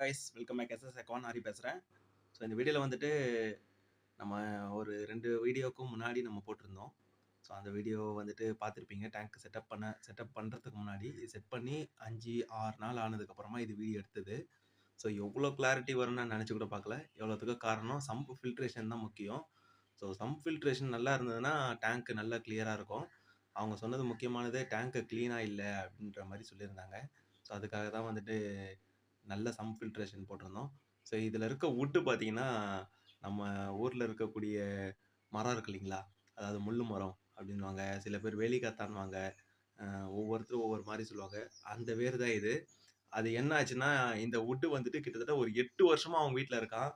Guys, welcome back. SS account Hari பேசுகிறேன். So இந்த வீடியோவில் வந்துட்டு நம்ம ஒரு 2 வீடியோவுக்கும் முன்னாடி நம்ம போட்டிருந்தோம். ஸோ அந்த வீடியோ வந்துட்டு பார்த்துருப்பீங்க. டேங்க் செட்டப் பண்ணுறதுக்கு முன்னாடி செட் பண்ணி 5-6 நாள் ஆனதுக்கப்புறமா இது வீடியோ எடுத்தது. ஸோ எவ்வளோ கிளாரிட்டி வரும்னு நான் நினச்சி கூட பார்க்கல. எவ்வளோத்துக்கு காரணம் சம்ப் ஃபில்ட்ரேஷன் தான் முக்கியம். ஸோ சம்ப் ஃபில்ட்ரேஷன் நல்லா இருந்ததுன்னா டேங்க் நல்லா கிளியராக இருக்கும். அவங்க சொன்னது முக்கியமானது டேங்க்கு க்ளீனாக இல்லை அப்படின்ற மாதிரி சொல்லியிருந்தாங்க. ஸோ அதுக்காக தான் வந்துட்டு நல்ல சம்ப் ஃபில்ட்ரேஷன் போட்டிருந்தோம். ஸோ இதில் இருக்க வுட்டு பார்த்தீங்கன்னா, நம்ம ஊரில் இருக்கக்கூடிய மரம் இருக்கு இல்லைங்களா, அதாவது முள்ளு மரம் அப்படின்வாங்க, சில பேர் வேலிக்காத்தான்வாங்க, ஒவ்வொருத்தரும் ஒவ்வொரு மாதிரி சொல்லுவாங்க. அந்த வேர் தான் இது. அது என்ன ஆச்சுன்னா, இந்த வுட்டு வந்துட்டு கிட்டத்தட்ட ஒரு 8 வருஷமா அவங்க வீட்டில் இருக்கான்.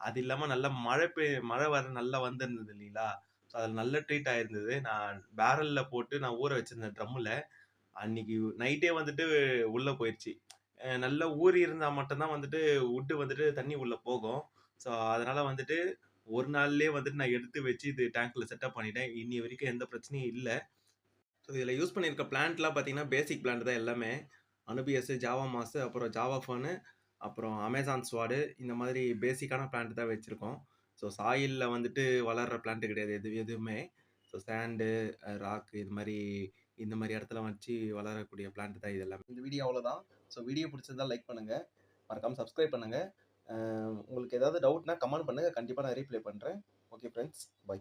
அது இல்லாமல் நல்லா மழை வர நல்லா வந்திருந்தது இல்லைங்களா, ஸோ அதில் நல்ல ட்ரீட் ஆயிருந்தது. நான் பேரலில் போட்டு நான் ஊற வச்சிருந்தேன் ட்ரம்மில். அன்னைக்கு நைட்டே வந்துட்டு உள்ளே போயிடுச்சு. நல்லா ஊறி இருந்தா மட்டும் தான் வந்துட்டு வுட்டு வந்துட்டு தண்ணி உள்ள போகும். ஸோ அதனால வந்துட்டு ஒரு நாள்லயே வந்துட்டு நான் எடுத்து வச்சு இது டேங்க்ல செட்டப் பண்ணிட்டேன். இன்னி வரைக்கும் எந்த பிரச்சனையும் இல்ல. ஸோ இதில யூஸ் பண்ணியிருக்க பிளான்ட்லாம் பார்த்தீங்கன்னா, பேசிக் பிளான்ட் தான் எல்லாமே. அனுபியஸ், ஜாவா மாஸ், அப்புறம் ஜாவா ஃபர்ன், அப்புறம் அமேசான் ஸ்வாடு, இந்த மாதிரி பேசிக்கான பிளான்ட் தான் வச்சிருக்கோம். ஸோ சாயில்ல வந்துட்டு வளர்ற பிளான்ட் கிடையாது எதுவுமே. ஸோ சாண்டு, ராக் இந்த மாரி இடத்துல வச்சு வளரக்கூடிய பிளான்ட் தான் இது எல்லாமே. இந்த வீடியோ அவ்வளோதான். ஸோ வீடியோ பிடிச்சிருந்தா லைக் பண்ணுங்க. மறக்காம சப்ஸ்கிரைப் பண்ணுங்க. உங்களுக்கு ஏதாவது டவுட்னா கமெண்ட் பண்ணுங்க. கண்டிப்பா நான் ரீப்ளை பண்றேன். Okay friends, by.